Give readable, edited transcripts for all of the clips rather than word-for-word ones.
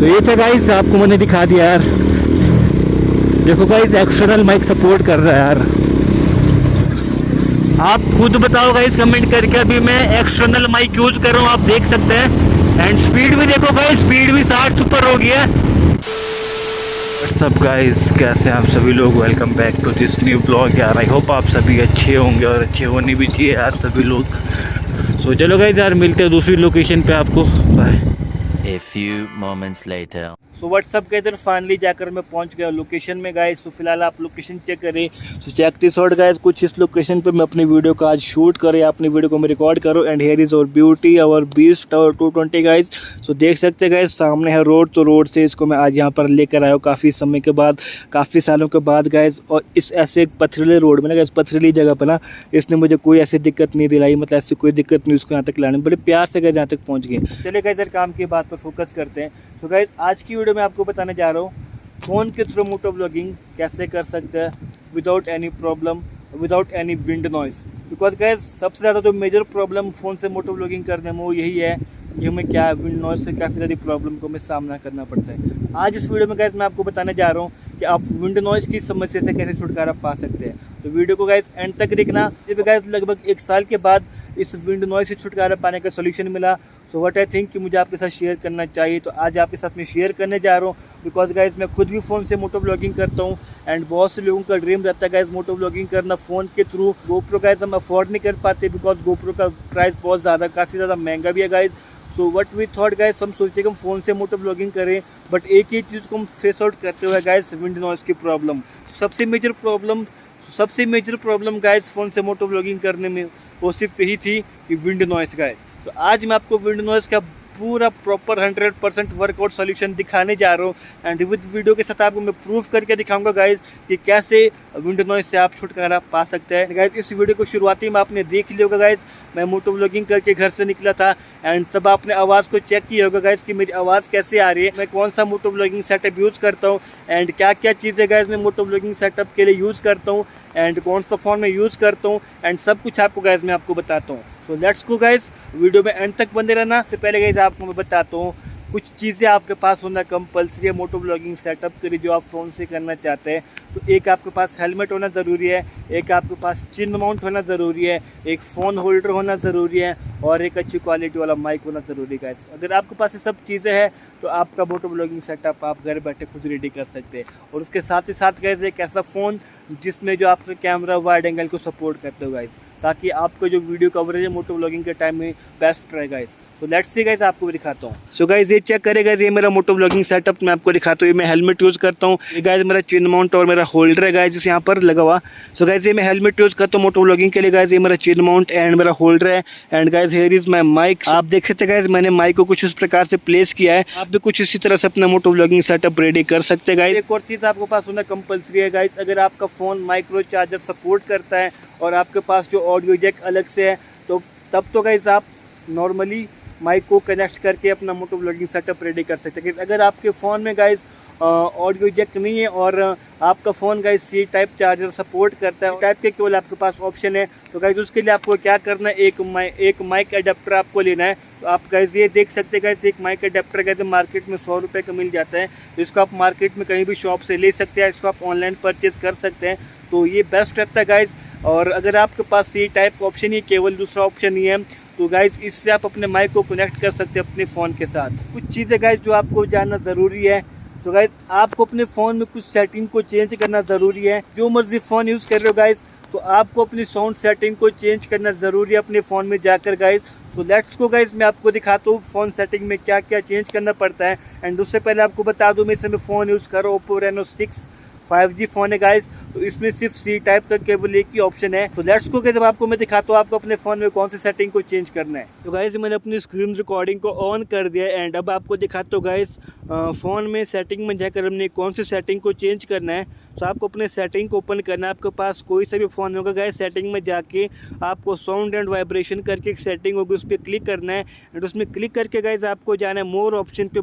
तो ये था गाइस, आपको मैंने दिखा दिया यार। देखो गाइस, एक्सटर्नल माइक सपोर्ट कर रहा है यार। आप खुद बताओ गाइस कमेंट करके। अभी मैं एक्सटर्नल माइक यूज कर रहा हूँ, आप देख सकते हैं। एंड स्पीड भी देखो गाइस, स्पीड भी 60 सुपर हो गया। व्हाट्सअप गाइस, कैसे हैं आप सभी लोग। Welcome back to this new blog यार। आई होप आप सभी अच्छे होंगे और अच्छे होने भी चाहिए यार सभी लोग। सो चलो गाइस यार, मिलते हैं दूसरी लोकेशन पे आपको। Bye. A few moments later. So WhatsApp के इधर फाइनली जाकर मैं पहुंच गया लोकेशन में गाइस। तो फिलहाल आप लोकेशन चेक करें। So check this out guys, कुछ इस लोकेशन पे मैं अपनी वीडियो का आज शूट करे, अपनी वीडियो को मैं रिकॉर्ड करो। एंड हियर इज और ब्यूटी और बीस्ट और 220 गाइस। सो देख सकते हैं गाइस, सामने है रोड। तो रोड से इसको मैं आज यहाँ पर लेकर आया हूँ काफ़ी समय के बाद, काफ़ी सालों के बाद गाइस। और इस ऐसे एक पथरीले रोड में ना गाइस, पथरीली जगह पर ना इसने मुझे कोई ऐसी दिक्कत नहीं दिलाई। मतलब ऐसी कोई दिक्कत नहीं उसको यहाँ तक लाने में, बड़े प्यार से गाइस यहाँ तक पहुँच गए। चलिए गाइस यार, काम की बात पर फोकस करते हैं। सो गाइस, आज की वीडियो में आपको बताने जा रहा हूँ फ़ोन के थ्रू मोटो व्लॉगिंग कैसे कर सकते हैं without any problem, without any wind noise. Because guys, सबसे ज़्यादा जो मेजर प्रॉब्लम फ़ोन से मोटो व्लॉगिंग करने में वो यही है कि हमें क्या विंड नॉइस से काफ़ी सारी प्रॉब्लम को हमें सामना करना पड़ता है। आज इस वीडियो में गाइस मैं आपको बताने जा रहा हूँ कि आप विंड नॉइस की समस्या से कैसे छुटकारा पा सकते हैं। तो वीडियो को गाइस एंड तक देखना। जब गाइस लगभग 1 साल के बाद इस विंड नॉइस से छुटकारा पाने का सोल्यूशन मिला। सो व्हाट आई थिंक कि मुझे आपके साथ शेयर करना चाहिए, तो आज आपके साथ मैं शेयर करने जा रहा हूँ। बिकॉज गाइस, मैं खुद भी फ़ोन से मोटो व्लॉगिंग करता हूँ। एंड बहुत से लोगों का ड्रीम रहता है गाइस मोटो व्लॉगिंग करना फ़ोन के थ्रू। गोप्रो गाइस हम अफोर्ड नहीं कर पाते, बिकॉज गोप्रो का प्राइस बहुत ज़्यादा, काफ़ी ज़्यादा महंगा भी है guys. So what we thought guys, हम सोचते कि हम फ़ोन से मोटो व्लॉगिंग करें, बट एक ही चीज़ को हम फेस आउट करते हुए गाइस, विंड नॉइस की प्रॉब्लम। सबसे मेजर प्रॉब्लम गाइस फ़ोन से मोटो व्लॉगिंग करने में वो सिर्फ यही थी कि विंड नॉइस गाइस। तो आज मैं आपको विंड नॉइस का पूरा प्रॉपर 100% वर्कआउट सॉल्यूशन दिखाने जा रहा हूँ। एंड विद वीडियो के साथ आपको मैं प्रूफ करके दिखाऊंगा गाइज कि कैसे विंड नॉइस से आप छुटकारा पा सकते हैं। गाइज, इस वीडियो को शुरुआती में आपने देख लिया होगा गाइज, मैं मोटो व्लॉगिंग करके घर से निकला था। एंड तब आपने आवाज़ को चेक किया होगा गाइज कि मेरी आवाज़ कैसे आ रही है, मैं कौन सा मोटो व्लॉगिंग सेटअप यूज़ करता हूँ, एंड क्या क्या चीज़ें गाइज मैं मोटो व्लॉगिंग सेटअप के लिए यूज़ करता हूँ, एंड कौन सा फ़ोन में यूज़ करता हूँ, एंड सब कुछ आपको गाइज मैं आपको बताता हूँ। So let's go guys, video में एंड तक बने रहना। से पहले गाइस आपको मैं बताता हूँ कुछ चीज़ें आपके पास होना कंपलसरी है मोटो व्लॉगिंग सेटअप के लिए जो आप फ़ोन से करना चाहते हैं। तो एक आपके पास हेलमेट होना ज़रूरी है, एक आपके पास चिन माउंट होना ज़रूरी है, एक फ़ोन होल्डर होना ज़रूरी है, और एक अच्छी क्वालिटी वाला माइक होना ज़रूरी है गाइस। अगर आपके पास ये सब चीज़ें हैं तो आपका मोटो व्लॉगिंग सेटअप आप घर बैठे खुद रेडी कर सकते हैं। और उसके साथ ही साथ गाइस एक ऐसा फ़ोन जिसमें जो आपका कैमरा वाइड एंगल को सपोर्ट करते हो गाइस, ताकि आपका जो वीडियो कवरेज है मोटो व्लॉगिंग के टाइम में बेस्ट रहे guys. So let's see guys, आपको भी दिखाता हूँ। सो गाइस, ये चेक करें गाइस, ये मेरा मोटो व्लॉगिंग सेटअप मैं आपको दिखाता हूँ। ये मैं हेलमेट यूज़ करता हूँ। ये गाइस मेरा चिन माउंट और मेरा होल्डर है गाइस यहाँ पर लगा हुआ। सो गाइस, ये मैं हेलमेट यूज़ करता हूँ मोटो व्लॉगिंग के लिए गाइस। ये मेरा चिन माउंट एंड मेरा होल्डर है। And guys, here is my mic. आप देख सकते हैं गाइस, मैंने माइक को कुछ इस प्रकार से प्लेस किया है। आप भी कुछ इसी तरह से अपना मोटो व्लॉगिंग सेटअप रेडी कर सकते हैं गाइस। एक और चीज़ आपके पास होना कंपलसरी है गाइस, अगर आपका फ़ोन माइक्रो चार्जर सपोर्ट करता है और आपके पास जो ऑडियो जैक अलग से है, तो तब तो गाइस आप नॉर्मली माइक को कनेक्ट करके अपना मोटो व्लॉगिंग सेटअप रेडी कर सकते हैं। अगर आपके फ़ोन में गाइस ऑडियो जैक नहीं है और आपका phone guys C type charger support करता है, टाइप के केवल आपके पास ऑप्शन है, तो गाइस उसके लिए आपको क्या करना है, एक माइक अडेप्टर आपको लेना है। तो आप गाइस ये देख सकते हैं गाइस, एक माइक अडेप्टर गाइस मार्केट में 100 रुपये का मिल जाता है। तो इसको आप मार्केट में कहीं भी शॉप से ले सकते हैं, इसको आप ऑनलाइन परचेज़ कर सकते हैं। तो ये बेस्ट रहता है गाइस। और अगर आपके पास सी टाइप का ऑप्शन ही केवल दूसरा ऑप्शन नहीं है, तो गाइस इससे आप अपने माइक को कनेक्ट कर सकते हैं अपने फ़ोन के साथ। कुछ चीज़ें गाइस जो आपको जानना ज़रूरी है। तो गाइस, आपको अपने फ़ोन में कुछ सेटिंग को चेंज करना ज़रूरी है। जो मर्जी फ़ोन यूज़ कर रहे हो गाइस, तो आपको अपनी साउंड सेटिंग को चेंज करना ज़रूरी है अपने फ़ोन में जाकर guys. So let's go guys, मैं आपको दिखाता हूँ फ़ोन सेटिंग में क्या क्या चेंज करना पड़ता है। एंड उससे पहले आपको बता दूँ, मैं इस समय फ़ोन यूज़ कर रहा हूँ ओप्पो रेनो 6 5G फ़ोन है गाइस। तो इसमें सिर्फ सी टाइप का केवल एक ही ऑप्शन है। तो लेट्स गो गाइस, अब आपको मैं दिखाता हूँ आपको अपने फ़ोन में कौन सी सेटिंग को चेंज करना है। तो गाइस, मैंने अपनी स्क्रीन रिकॉर्डिंग को ऑन कर दिया है। एंड अब आपको दिखाता हूँ गाइस फ़ोन में सेटिंग में जाकर हमने कौन सी सेटिंग को चेंज करना है। तो आपको अपने सेटिंग को ओपन करना है। आपके पास कोई सा भी फ़ोन होगा गाइस, सेटिंग में जाके आपको साउंड एंड वाइब्रेशन करके एक सेटिंग होगी, उस पर क्लिक करना है। एंड उसमें क्लिक करके गाइस आपको जाना है मोर ऑप्शन पे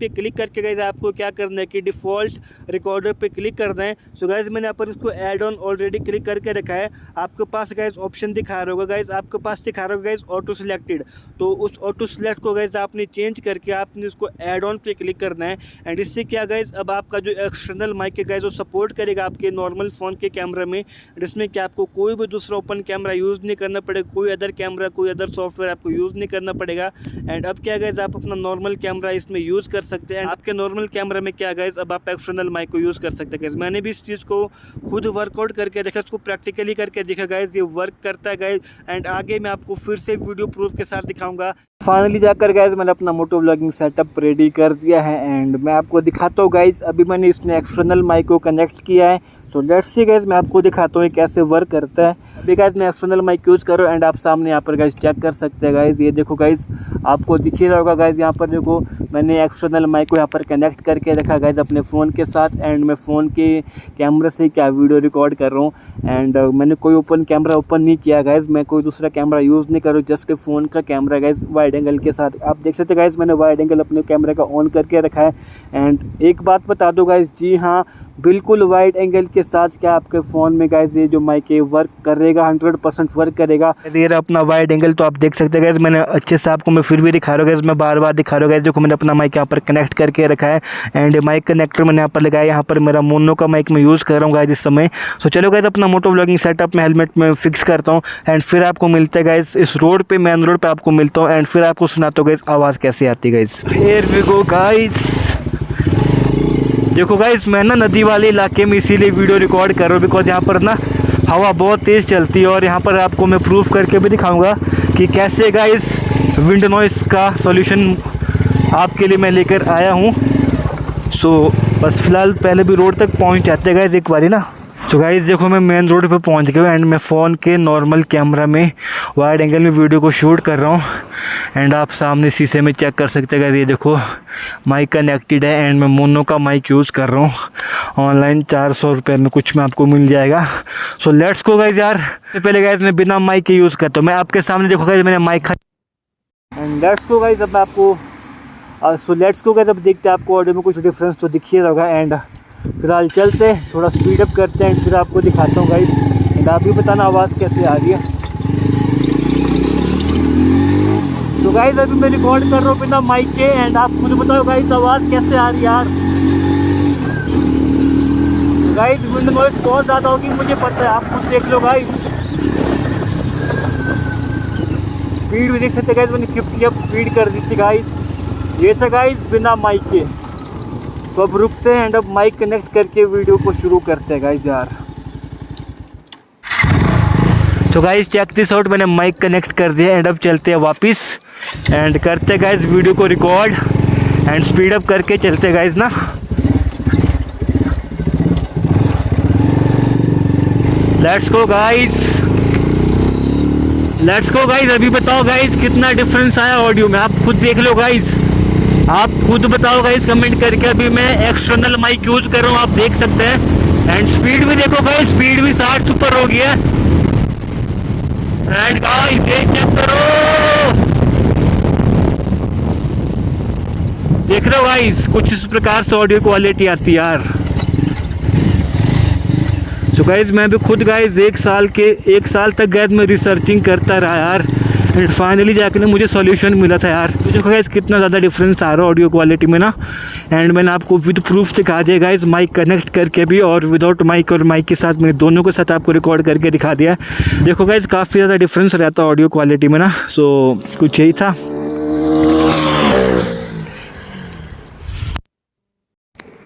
क्लिक करके गाइस आपको क्या करना है कि डिफ़ॉल्ट रिकॉर्डर पे क्लिक करना है। सो गाइज मैंने यहाँ पर इसको ऐड ऑन ऑलरेडी क्लिक करके रखा है। आपके पास गाइज ऑप्शन दिखा रहा होगा गाइज, आपके पास दिखा रहा होगा गाइज ऑटो सिलेक्टेड। तो उस ऑटो सिलेक्ट को गाइज आपने चेंज करके आपने इसको ऐड ऑन पे क्लिक करना है। एंड इससे क्या गाइज अब आपका जो एक्सटर्नल माइक है गाइज वो सपोर्ट करेगा आपके नॉर्मल फ़ोन के कैमरा में। जिसमें कि आपको कोई भी दूसरा ओपन कैमरा यूज़ नहीं करना पड़ेगा, कोई अदर कैमरा, कोई अदर सॉफ्टवेयर आपको यूज़ नहीं करना पड़ेगा। एंड अब क्या गाइज आप अपना नॉर्मल कैमरा इसमें यूज़ कर सकते हैं। आपके नॉर्मल कैमरा में क्या गाइज अब आप एक्सटर्नल माइक को यूज़ कर सकते हैं गाइज। मैंने भी इस चीज़ को खुद वर्कआउट करके देखा, इसको प्रैक्टिकली करके देखा गाइज, ये वर्क करता है गाइज। एंड आगे मैं आपको फिर से वीडियो प्रूफ के साथ दिखाऊंगा। फाइनली जाकर गाइज मैंने अपना मोटो व्लॉगिंग सेटअप रेडी कर दिया है एंड मैं आपको दिखाता हूँ गाइज। अभी मैंने इसमें एक्सटर्नल माइक को कनेक्ट किया है। सो लेट्स सी गाइज, मैं आपको दिखाता हूँ ये कैसे वर्क करता है। अभी गाइज मैं एक्सटर्नल माइक यूज़ करो एंड आप सामने यहाँ पर गाइज चेक कर सकते हैं गाइज। ये देखो गाइज, आपको दिख ही रहा होगा गाइज, यहाँ पर देखो मैंने एक्सटर्नल माइक को यहाँ पर कनेक्ट करके रखा गाइज अपने फ़ोन के साथ। एंड मैं फ़ोन के कैमरे से क्या वीडियो रिकॉर्ड कर रहा हूँ। एंड मैंने कोई ओपन कैमरा ओपन नहीं किया गाइज, मैं कोई दूसरा कैमरा यूज़ नहीं करूँ, जस्ट फ़ोन का कैमरा गाइज वाइड एंगल के साथ। आप देख सकते हैं गाइज मैंने वाइड एंगल अपने कैमरे का ऑन करके रखा है। एंड एक बात बता दो गाइज, जी हाँ बिल्कुल वाइड एंगल के साथ क्या आपके फ़ोन में गाइज ये जो माइक है वर्क करेगा, 100% वर्क करेगा। ये रहा अपना वाइड एंगल, तो आप देख सकते हैं गाइज मैंने अच्छे से आपको मैं फिर भी दिखा रहा हूँ गाइज, मैं बार बार दिखा रहा हूँ गाइज। देखो मैंने अपना माइक यहाँ पर कनेक्ट करके रखा है एंड माइक कनेक्टर मैंने यहाँ पर लगाया। यहाँ पर मेरा मोनो का माइक मैं यूज़ कर रहा हूँ गाइज इस समय। सो चलो गाइज अपना मोटो व्लॉगिंग सेटअप में हेलमेट में फिक्स करता हूँ एंड फिर आपको मिलते हैं गाइज इस रोड पे, मेन रोड पे आपको मिलता हूँ एंड फिर आपको सुनाता हूँ गाइज आवाज़ कैसे आती है guys. Here we go guys. देखो गाइज मैं ना नदी वाले इलाके में इसीलिए वीडियो रिकॉर्ड कर रहा हूँ बिकॉज यहाँ पर ना हवा बहुत तेज़ चलती है और यहाँ पर आपको मैं प्रूफ करके भी दिखाऊंगा कि कैसे गाइज विंड नॉइस का सॉल्यूशन आपके लिए मैं लेकर आया हूँ। सो बस फ़िलहाल पहले भी रोड तक पहुँच जाते हैं गाइज एक बारी ना। तो गाइज़ देखो मैं मेन रोड पे पहुंच गया एंड मैं फ़ोन के नॉर्मल कैमरा में वाइड एंगल में वीडियो को शूट कर रहा हूं एंड आप सामने शीशे में चेक कर सकते हैं गाइज़। ये देखो माइक कनेक्टेड है एंड मैं मोनो का माइक यूज़ कर रहा हूं। ऑनलाइन 400 रुपये में कुछ में आपको मिल जाएगा। सो लेट्स गो गाइज़ यार। तो पहले गाइज़ मैं बिना माइक के यूज़ करता हूँ। मैं आपके सामने देखो गाइज़ मैंने mic and let's go guys. अब आपको सो लेट्स गो गाइज़, अब देखते हैं आपको ऑडियो में कुछ डिफरेंस तो दिख ही रहा होगा। एंड फिलहाल चलते हैं, थोड़ा स्पीड अप करते हैं फिर आपको दिखाता हूँ गाइस एंड आप भी बताना आवाज़ कैसे आ रही है। तो गाइस अभी मैं रिकॉर्ड कर रहा हूँ बिना माइक के एंड आप मुझे बताओ गाइस आवाज़ कैसे आ रही है यार। तो गाइस विंड नॉइस बहुत ज़्यादा होगी मुझे पता है, आप खुद देख लो गाइस। स्पीड भी देख सकते गाइस, मैंने 50 अप स्पीड कर दी थी गाइस। ये था गाइस बिना माइक के। तो अब रुकते हैं एंड अब माइक कनेक्ट करके वीडियो को शुरू करते हैं गाइज यार। तो गाइज चेक दिस आउट, मैंने माइक कनेक्ट कर दिया एंड अब चलते हैं वापस एंड करते हैं गाइज वीडियो को रिकॉर्ड एंड स्पीड अप करके चलते हैं गाइज ना। Let's go guys, let's go guys. अभी बताओ गाइज कितना डिफरेंस आया ऑडियो में, आप खुद देख लो गाइज, आप खुद बताओ गाइस कमेंट करके। अभी मैं एक्सटर्नल माइक यूज कर रहा हूँ, आप देख सकते हैं एंड स्पीड भी देखो गाइस, स्पीड भी 60 से ऊपर हो गया एंड गाइस ये चेक करो, देख रहे हो गाइस कुछ इस प्रकार से ऑडियो क्वालिटी आती है यार। सो गाइस मैं भी खुद गाइस एक साल तक गाइस मैं रिसर्चिंग करता रहा यार एंड फाइनली जाकर मुझे सॉल्यूशन मिला था यार। तो देखो गाइस कितना ज़्यादा डिफरेंस आ रहा है ऑडियो क्वालिटी में ना। एंड मैंने आपको विद प्रूफ दिखा दिया गाइस, माइक कनेक्ट करके भी और विदाउट माइक और माइक के साथ मैंने दोनों के साथ आपको रिकॉर्ड करके दिखा दिया। देखो गाइस काफ़ी ज़्यादा डिफरेंस रहता है ऑडियो क्वालिटी में ना। सो कुछ यही था।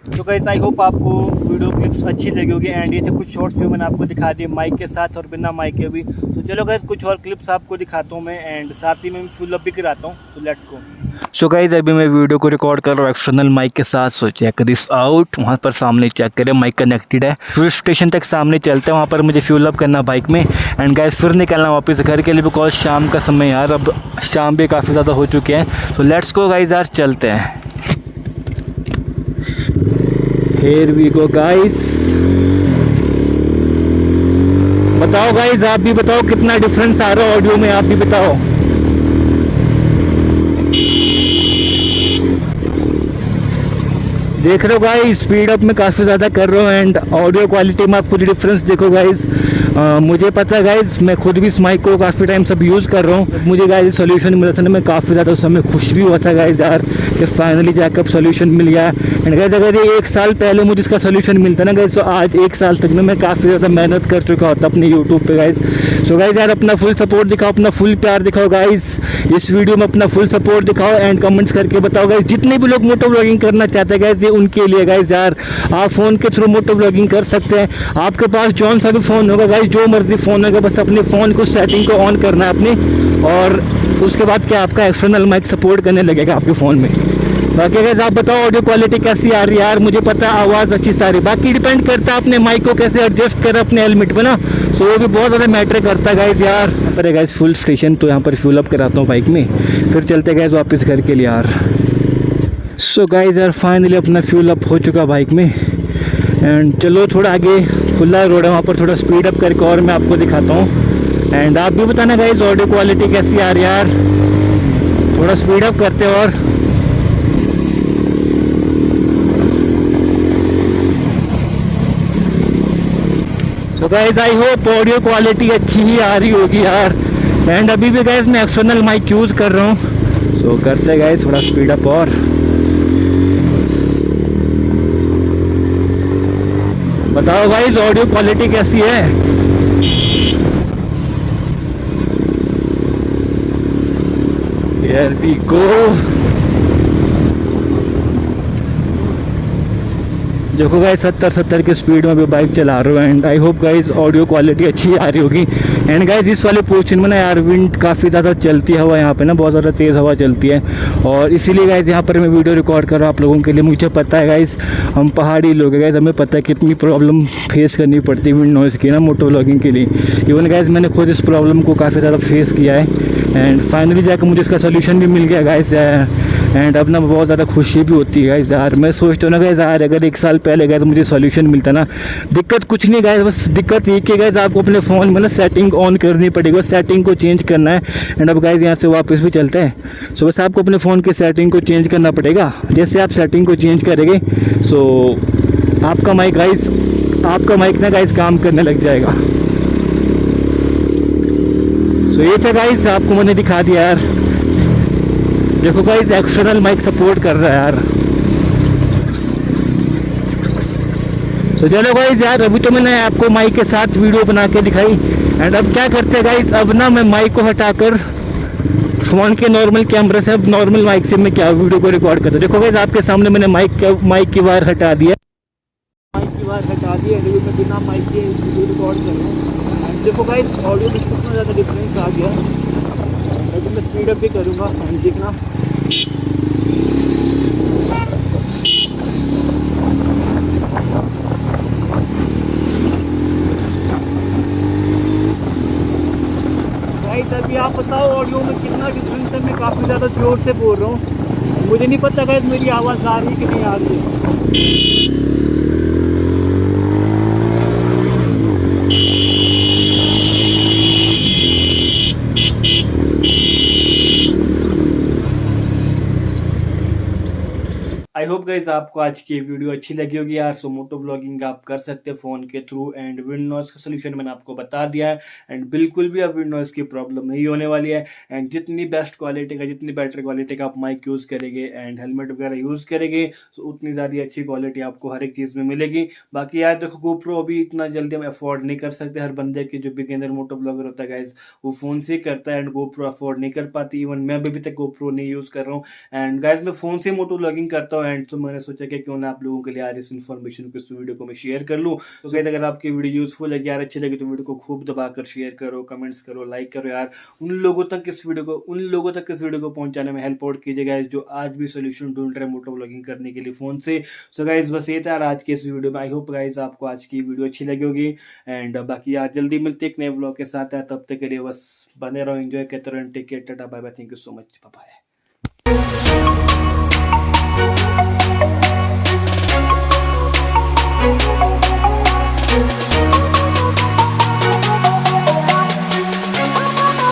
तो गाइस आई होप आपको वीडियो क्लिप्स अच्छी लगी होगी एंड ये थे कुछ शॉर्ट्स जो मैंने आपको दिखा दिए माइक के साथ और बिना माइक के भी। तो चलो गाइस कुछ और क्लिप्स आपको दिखाता हूँ मैं एंड साथ ही में फुल अप भी कराता हूँ। तो लेट्स गो। सो गाइस अभी मैं वीडियो को रिकॉर्ड कर रहा हूँ एक्सटर्नल माइक के साथ। सो चेक दिस आउट, वहाँ पर सामने चेक करें माइक कनेक्टेड है। फिर स्टेशन तक सामने चलते हैं, वहाँ पर मुझे फ्यूल अप करना बाइक में एंड गाइस फिर निकलना वापस घर के लिए बिकॉज शाम का समय यार, अब शाम भी काफ़ी ज़्यादा हो चुके हैं। तो लेट्स गो गाइस यार, चलते हैं। Here we go guys। बताओ गाइस, आप भी बताओ कितना डिफरेंस आ रहा है ऑडियो में, आप भी बताओ। देख रहे हो गाइस, स्पीड अप में काफ़ी ज़्यादा कर रहा हूँ एंड ऑडियो क्वालिटी में आप कुछ डिफरेंस देखो गाइस। मुझे पता है गाइस, मैं खुद भी इस माइक को काफ़ी टाइम सब यूज़ कर रहा हूँ। मुझे गाइस सोल्यूशन मिला था ना, मैं काफ़ी ज़्यादा उस समय खुश भी हुआ था गाइस यार कि फाइनली जाकर सोल्यूशन मिल गया। एंड गाइस अगर ये 1 साल पहले मुझे इसका सोल्यूशन मिलता ना गाइस, तो आज 1 साल तक ना मैं काफ़ी ज़्यादा मेहनत कर चुका होता अपने यूट्यूब पे गाइस। सो गाइस यार अपना फुल सपोर्ट दिखाओ, अपना फुल प्यार दिखाओ गाइस, इस वीडियो में अपना फुल सपोर्ट दिखाओ एंड कमेंट्स करके बताओ गाइस। जितने भी लोग मोटो व्लॉगिंग करना चाहते हैं गाइस, ये उनके लिए गाइस यार, आप फ़ोन के थ्रू मोटो व्लॉगिंग कर सकते हैं। आपके पास जौन सा भी फ़ोन होगा गाइस, जो मर्जी फ़ोन होगा, बस अपने फ़ोन को सेटिंग को ऑन करना है अपनी, और उसके बाद क्या आपका एक्सटर्नल माइक सपोर्ट करने लगेगा आपके फ़ोन में। बाकी गाइस आप बताओ ऑडियो क्वालिटी कैसी आ रही है यार, मुझे पता है आवाज़ अच्छी सा आ रही है। बाकी डिपेंड करता है अपने माइक को कैसे एडजस्ट करें अपने हेलमेट पे ना, सो वो भी बहुत ज़्यादा मैटर करता है गाइस यार। यहाँ पर है गाइस फुल स्टेशन, तो यहाँ पर फ्यूल अप कराता हूँ बाइक में, फिर चलते गाइस वापस घर के लिए यार। सो गाइस यार फाइनली अपना फ्यूल अप हो चुका बाइक में एंड चलो थोड़ा आगे खुला रोड है, वहाँ पर थोड़ा स्पीड अप करके और मैं आपको दिखाता हूँ। एंड आप भी बताना गाइस ऑडियो क्वालिटी कैसी आ रही है यार, थोड़ा स्पीड अप करते और so guys I hope audio quality अच्छी ही आ रही होगी यार। एंड अभी भी गाइस मैं एक्सटर्नल माइक यूज़ कर रहा हूँ, सो करते गाइस थोड़ा स्पीड अप और बताओ गाइस ऑडियो क्वालिटी कैसी है। Here we go। देखो गाइस 70 की स्पीड में अभी बाइक चला रहा हूँ and I hope guys audio quality अच्छी आ रही होगी। एंड गाइस इस वाले पोर्शन में ना यार विंड काफ़ी ज़्यादा चलती है हवा, यहाँ पे ना बहुत ज़्यादा तेज़ हवा चलती है, और इसीलिए गाइस यहाँ पर मैं वीडियो रिकॉर्ड कर रहा हूँ आप लोगों के लिए। मुझे पता है गाइस हम पहाड़ी लोग हैं गाइस, हमें पता है कितनी प्रॉब्लम फेस करनी पड़ती है विंड नॉइज़ की ना मोटो व्लॉगिंग के लिए। इवन गाइस मैंने खुद इस प्रॉब्लम को काफ़ी ज़्यादा फेस किया है एंड फाइनली जाकर मुझे इसका सोल्यूशन भी मिल गया गाइस। एंड अब ना बहुत ज़्यादा खुशी भी होती है गाइस यार। मैं सोचता हूँ ना गाइस यार, अगर 1 साल पहले गाइस मुझे सॉल्यूशन मिलता ना, दिक्कत कुछ नहीं गाइस, बस दिक्कत ये कि गाइस आपको अपने फ़ोन में ना सेटिंग ऑन करनी पड़ेगी, बस सेटिंग को चेंज करना है। एंड अब गाइस यहाँ से वापस भी चलते हैं। सो बस आपको अपने फ़ोन की सेटिंग को चेंज करना पड़ेगा। जैसे आप सेटिंग को चेंज करेंगे सो आपका माइक ना गाइस काम करने लग जाएगा। सो ये था गाइस, आपको मैंने दिखा दिया यार। देखो गाइस एक्सटर्नल माइक सपोर्ट कर रहा है यार। तो चलो गाइस यार, अभी तो मैंने आपको माइक के साथ वीडियो बना के दिखाई एंड अब क्या करते हैं गाइस, अब ना मैं माइक को हटाकर फ़ोन के नॉर्मल कैमरे से, अब नॉर्मल माइक से मैं क्या वीडियो को रिकॉर्ड करता हूँ। देखो गाइस आपके सामने मैंने माइक की वायर हटा दिया, अभी मैं बिना माइक के वीडियो रिकॉर्ड कर रहा हूँ। देखो गाइस ऑडियो में कितना ज़्यादा डिफरेंस आ गया। अभी मैं स्पीड अप भी करूँगा एंड देखना। गाइस अभी आप बताओ ऑडियो में कितना डिफरेंस है। मैं काफ़ी ज़्यादा जोर से बोल रहा हूँ, मुझे नहीं पता गाइस मेरी आवाज़ आ रही कि नहीं आ रही है। आई होप गाइस आपको आज की वीडियो अच्छी लगी होगी यार। सो मोटो ब्लॉगिंग आप कर सकते हैं फ़ोन के थ्रू एंड विंड नॉइज़ का सोल्यूशन मैंने आपको बता दिया है एंड बिल्कुल भी अब विंड नॉइज़ की प्रॉब्लम नहीं होने वाली है। एंड जितनी बेस्ट क्वालिटी का, जितनी बेटर क्वालिटी का आप माइक यूज़ करेंगे एंड हेलमेट वगैरह यूज़ करेंगे तो उतनी ज़्यादा अच्छी क्वालिटी आपको हर एक चीज़ में मिलेगी। बाकी यार देखो GoPro अभी इतना जल्दी हम अफोर्ड नहीं कर सकते। हर बंदे की जो बिगिनर मोटो ब्लॉगर होता है गाइस वो फ़ोन से ही करता है एंड GoPro अफोर्ड नहीं कर पाती। इवन मैं अभी तक GoPro नहीं यूज़ कर रहा हूँ एंड गाइस मैं फ़ोन से मोटो ब्लॉगिंग करता हूँ। एंड तो मैंने सोचा कि क्यों ना आप लोगों के लिए यार इस इन्फॉर्मेशन को, इस वीडियो को मैं शेयर कर लूँ। तो गाइस अगर आपकी वीडियो यूजफुल लगी यार, अच्छी लगी तो वीडियो को खूब दबाकर शेयर करो, कमेंट्स करो, लाइक करो यार। उन लोगों तक इस वीडियो को पहुंचाने में हेल्प आउट कीजिएगा जो आज भी सोल्यूशन ढूंढ रहे हैं मोटो ब्लॉगिंग करने के लिए फ़ोन से। सो गाइस बस ये था यार आज के इस वीडियो में। आई होप गाइस आपको आज की वीडियो अच्छी लगी होगी एंड बाकी यार जल्दी मिलते एक नए ब्लॉग के साथ है। तब तक के लिए बस बने रहो, एंजॉय करते रहो, take care, tata bye bye, thank you so much, bye bye.